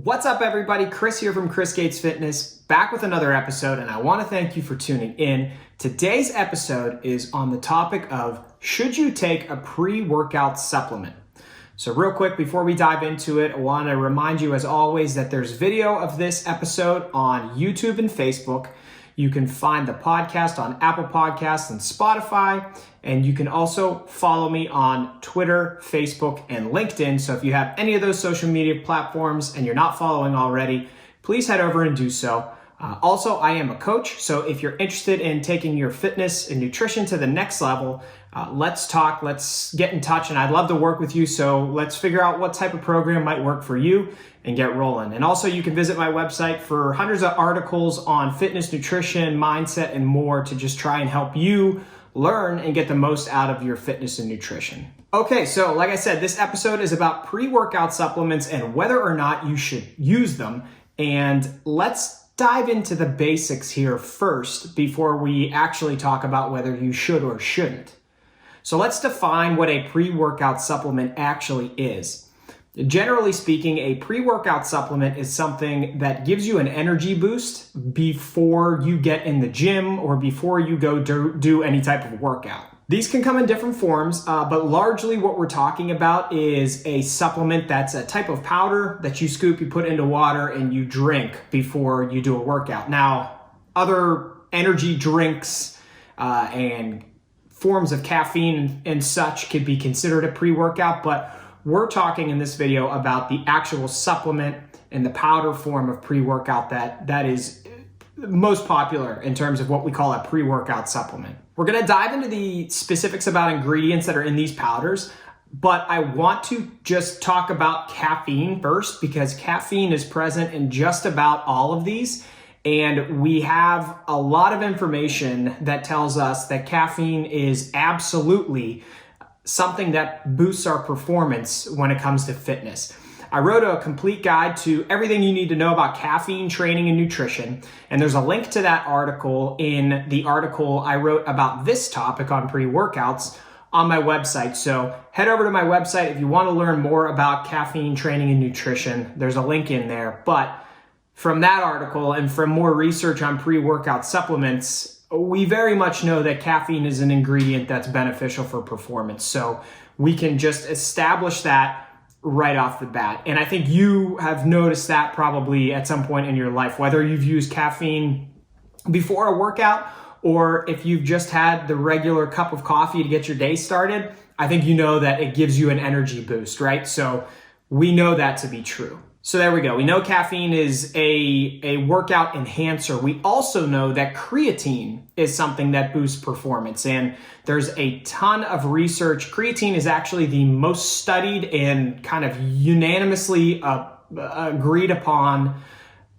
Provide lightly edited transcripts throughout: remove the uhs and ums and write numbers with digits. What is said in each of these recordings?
What's up, everybody? Chris here from Chris Gates Fitness, back with another episode, and I want to thank you for tuning in. Today's episode is on the topic of, should you take a pre-workout supplement? So real quick, before we dive into it, I want to remind you, as always, that there's video of this episode on YouTube and Facebook. You can find the podcast on Apple Podcasts and Spotify, and you can also follow me on Twitter, Facebook, and LinkedIn. So if you have any of those social media platforms and you're not following already, please head over and do so. Also, I am a coach, so if you're interested in taking your fitness and nutrition to the next level, let's talk, let's get in touch, and I'd love to work with you. So let's figure out what type of program might work for you and get rolling. And also, you can visit my website for hundreds of articles on fitness, nutrition, mindset, and more to just try and help you learn and get the most out of your fitness and nutrition. Okay, so like I said, this episode is about pre-workout supplements and whether or not you should use them. And let's dive into the basics here first before we actually talk about whether you should or shouldn't. So let's define what a pre-workout supplement actually is. Generally speaking, a pre-workout supplement is something that gives you an energy boost before you get in the gym or before you go do any type of workout. These can come in different forms, but largely what we're talking about is a supplement that's a type of powder that you scoop, you put into water, and you drink before you do a workout. Now, other energy drinks and forms of caffeine and such could be considered a pre-workout, but we're talking in this video about the actual supplement and the powder form of pre-workout that is most popular in terms of what we call a pre-workout supplement. We're going to dive into the specifics about ingredients that are in these powders, but I want to just talk about caffeine first because caffeine is present in just about all of these. And we have a lot of information that tells us that caffeine is absolutely something that boosts our performance when it comes to fitness. I wrote a complete guide to everything you need to know about caffeine, training, and nutrition. And there's a link to that article in the article I wrote about this topic on pre-workouts on my website. So head over to my website if you want to learn more about caffeine, training, and nutrition. There's a link in there. But from that article and from more research on pre-workout supplements, we very much know that caffeine is an ingredient that's beneficial for performance. So we can just establish that right off the bat. And I think you have noticed that probably at some point in your life, whether you've used caffeine before a workout or if you've just had the regular cup of coffee to get your day started. I think you know that it gives you an energy boost, right? So we know that to be true. So there we go. We know caffeine is a workout enhancer. We also know that creatine is something that boosts performance. And there's a ton of research. Creatine is actually the most studied and kind of unanimously agreed upon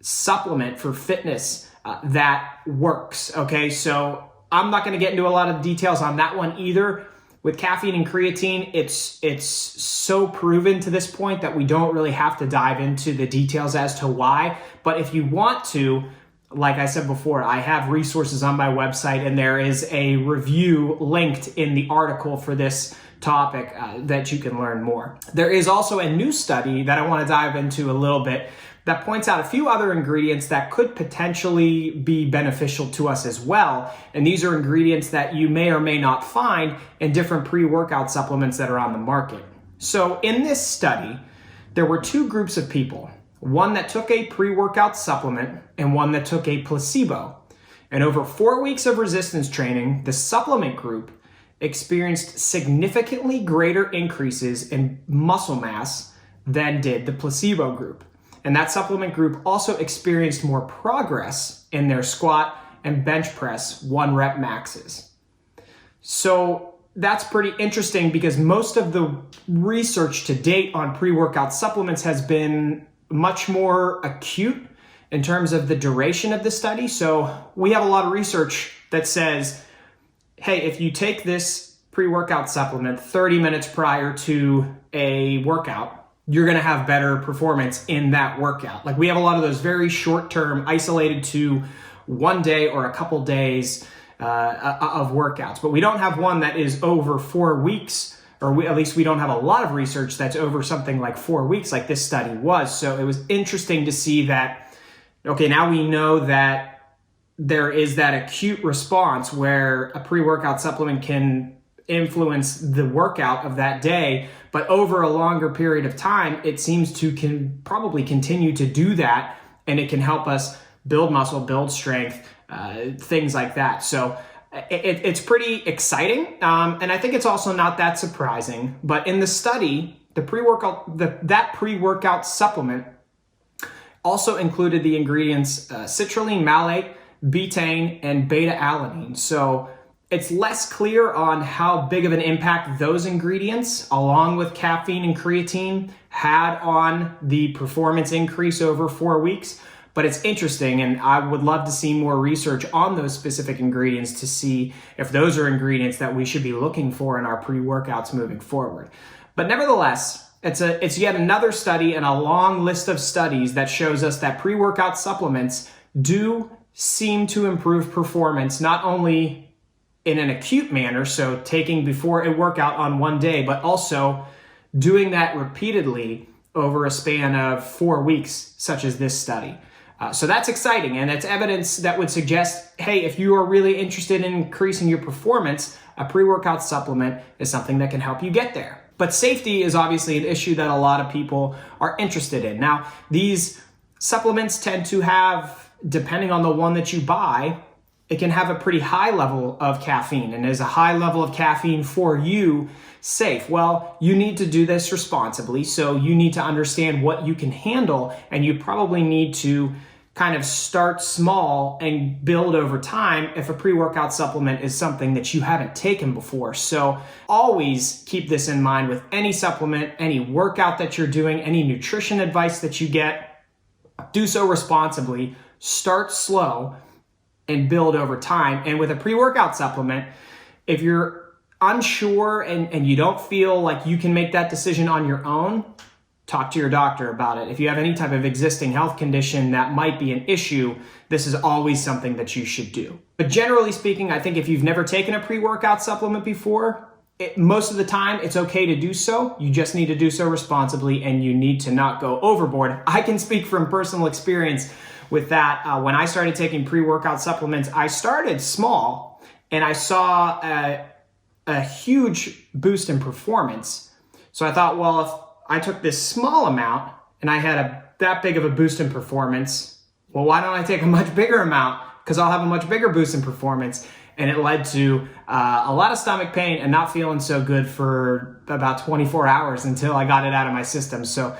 supplement for fitness that works. Okay, so I'm not going to get into a lot of details on that one either. With caffeine and creatine, it's so proven to this point that we don't really have to dive into the details as to why. But if you want to, like I said before, I have resources on my website, and there is a review linked in the article for this topic that you can learn more. There is also a new study that I want to dive into a little bit that points out a few other ingredients that could potentially be beneficial to us as well. And these are ingredients that you may or may not find in different pre-workout supplements that are on the market. So in this study, there were two groups of people, one that took a pre-workout supplement and one that took a placebo. And over 4 weeks of resistance training, the supplement group experienced significantly greater increases in muscle mass than did the placebo group. And that supplement group also experienced more progress in their squat and bench press 1 rep maxes. So that's pretty interesting because most of the research to date on pre-workout supplements has been much more acute in terms of the duration of the study. So we have a lot of research that says, hey, if you take this pre-workout supplement 30 minutes prior to a workout, you're going to have better performance in that workout. Like we have a lot of those very short-term, isolated to one day or a couple days of workouts, but we don't have one that is over 4 weeks at least we don't have a lot of research that's over something like 4 weeks like this study was. So it was interesting to see that, okay, now we know that there is that acute response where a pre-workout supplement can influence the workout of that day, but over a longer period of time, it seems to probably continue to do that, and it can help us build muscle, build strength, things like that. So it's pretty exciting, and I think it's also not that surprising. But in the study, that pre-workout supplement also included the ingredients citrulline malate, betaine, and beta-alanine. So it's less clear on how big of an impact those ingredients, along with caffeine and creatine, had on the performance increase over 4 weeks. But it's interesting, and I would love to see more research on those specific ingredients to see if those are ingredients that we should be looking for in our pre-workouts moving forward. But nevertheless, it's yet another study in a long list of studies that shows us that pre-workout supplements do seem to improve performance, not only in an acute manner, so taking before a workout on one day, but also doing that repeatedly over a span of 4 weeks, such as this study. So that's exciting, and it's evidence that would suggest, hey, if you are really interested in increasing your performance, a pre-workout supplement is something that can help you get there. But safety is obviously an issue that a lot of people are interested in. Now, these supplements tend to have, depending on the one that you buy, it can have a pretty high level of caffeine. And is a high level of caffeine for you safe? Well, you need to do this responsibly. So you need to understand what you can handle, and you probably need to kind of start small and build over time if a pre-workout supplement is something that you haven't taken before. So always keep this in mind with any supplement, any workout that you're doing, any nutrition advice that you get. Do so responsibly, start slow, and build over time. And with a pre-workout supplement, if you're unsure and you don't feel like you can make that decision on your own, talk to your doctor about it. If you have any type of existing health condition that might be an issue, this is always something that you should do. But generally speaking, I think if you've never taken a pre-workout supplement before, most of the time it's okay to do so. You just need to do so responsibly, and you need to not go overboard. I can speak from personal experience with that. When I started taking pre-workout supplements, I started small, and I saw a huge boost in performance. So I thought, well, if I took this small amount and I had that big of a boost in performance, well, why don't I take a much bigger amount? Because I'll have a much bigger boost in performance. And it led to a lot of stomach pain and not feeling so good for about 24 hours until I got it out of my system. So,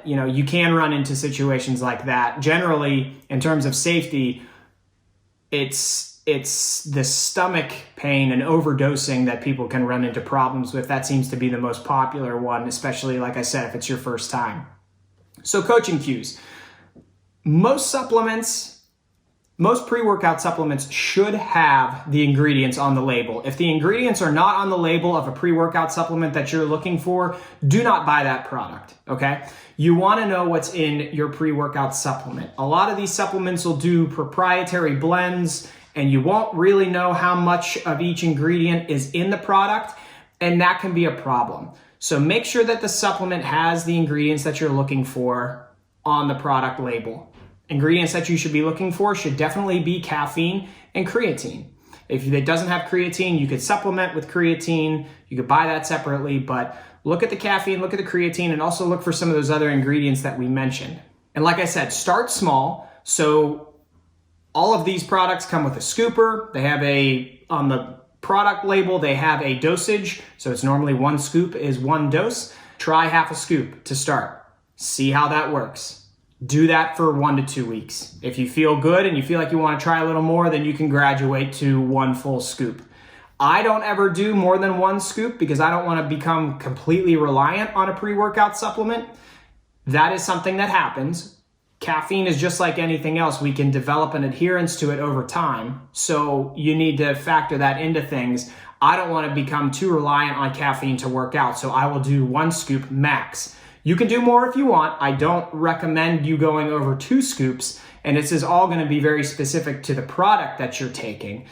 you can run into situations like that. Generally, in terms of safety, it's the stomach pain and overdosing that people can run into problems with. That seems to be the most popular one, especially, like I said, if it's your first time. So coaching cues. Most pre-workout supplements should have the ingredients on the label. If the ingredients are not on the label of a pre-workout supplement that you're looking for, do not buy that product, okay? You want to know what's in your pre-workout supplement. A lot of these supplements will do proprietary blends, and you won't really know how much of each ingredient is in the product, and that can be a problem. So make sure that the supplement has the ingredients that you're looking for on the product label. Ingredients that you should be looking for should definitely be caffeine and creatine. If it doesn't have creatine, you could supplement with creatine. You could buy that separately, but look at the caffeine, look at the creatine, and also look for some of those other ingredients that we mentioned. And like I said, start small. So all of these products come with a scooper. They have on the product label, they have a dosage. So it's normally 1 scoop is 1 dose. Try half a scoop to start. See how that works. Do that for 1 to 2 weeks. If you feel good and you feel like you want to try a little more, then you can graduate to 1 full scoop. I don't ever do more than 1 scoop because I don't want to become completely reliant on a pre-workout supplement. That is something that happens. Caffeine is just like anything else. We can develop an adherence to it over time. So you need to factor that into things. I don't want to become too reliant on caffeine to work out. So I will do 1 scoop max. You can do more if you want. I don't recommend you going over 2 scoops. And this is all going to be very specific to the product that you're taking.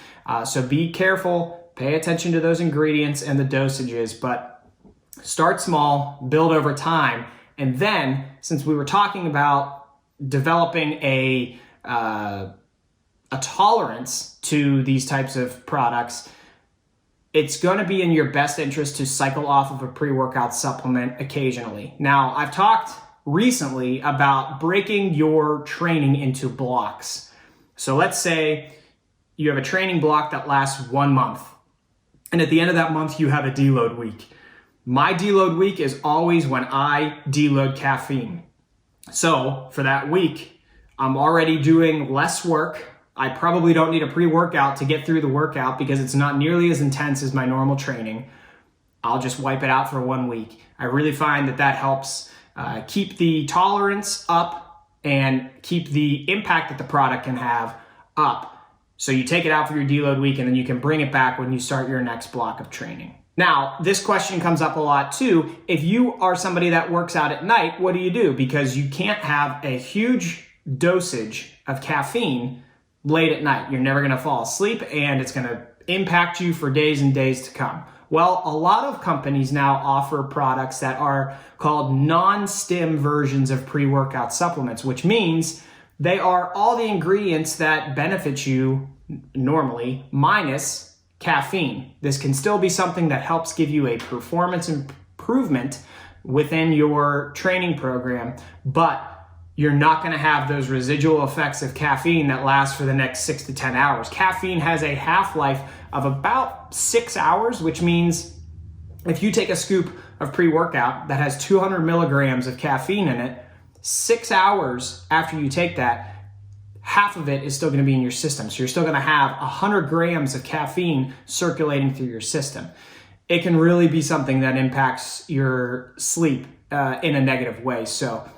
So be careful. Pay attention to those ingredients and the dosages. But Start small, build over time. And then, since we were talking about developing a tolerance to these types of products, it's going to be in your best interest to cycle off of a pre-workout supplement occasionally. Now, I've talked recently about breaking your training into blocks. So let's say you have a training block that lasts 1 month, and at the end of that month, you have a deload week. My deload week is always when I deload caffeine. So for that week, I'm already doing less work. I probably don't need a pre-workout to get through the workout because it's not nearly as intense as my normal training. I'll just wipe it out for 1 week. I really find that helps keep the tolerance up and keep the impact that the product can have up. So you take it out for your deload week and then you can bring it back when you start your next block of training. Now, this question comes up a lot too. If you are somebody that works out at night, what do you do? Because you can't have a huge dosage of caffeine late at night. You're never going to fall asleep and it's going to impact you for days and days to come. Well, a lot of companies now offer products that are called non-stim versions of pre-workout supplements, which means they are all the ingredients that benefit you normally minus caffeine. This can still be something that helps give you a performance improvement within your training program, but you're not going to have those residual effects of caffeine that last for the next 6 to 10 hours. Caffeine has a half-life of about 6 hours, which means if you take a scoop of pre-workout that has 200 milligrams of caffeine in it, 6 hours after you take that, half of it is still going to be in your system. So you're still going to have 100 grams of caffeine circulating through your system. It can really be something that impacts your sleep in a negative way. So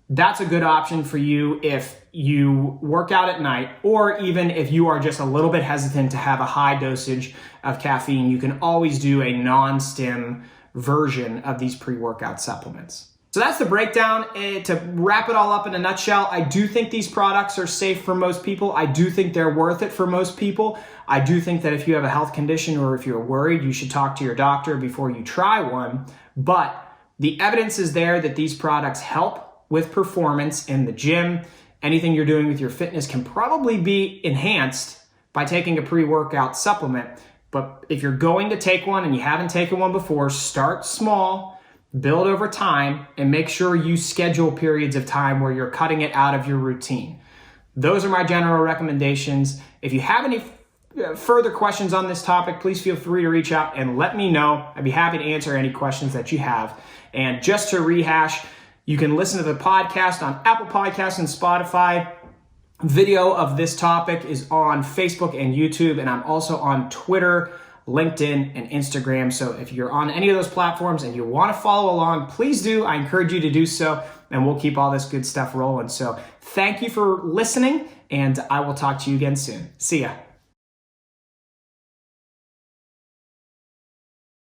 that's a good option for you if you work out at night, or even if you are just a little bit hesitant to have a high dosage of caffeine. You can always do a non-stim version of these pre-workout supplements. So that's the breakdown. To wrap it all up in a nutshell, I do think these products are safe for most people. I do think they're worth it for most people. I do think that if you have a health condition or if you're worried, you should talk to your doctor before you try one. But the evidence is there that these products help with performance in the gym. Anything you're doing with your fitness can probably be enhanced by taking a pre-workout supplement. But if you're going to take one and you haven't taken one before, start small. Build over time and make sure you schedule periods of time where you're cutting it out of your routine. Those are my general recommendations. If you have any further questions on this topic, please feel free to reach out and let me know. I'd be happy to answer any questions that you have. And just to rehash, you can listen to the podcast on Apple Podcasts and Spotify. Video of this topic is on Facebook and YouTube, and I'm also on Twitter, LinkedIn, and Instagram. So if you're on any of those platforms and you want to follow along, please do. I encourage you to do so, and we'll keep all this good stuff rolling. So thank you for listening, and I will talk to you again soon. See ya.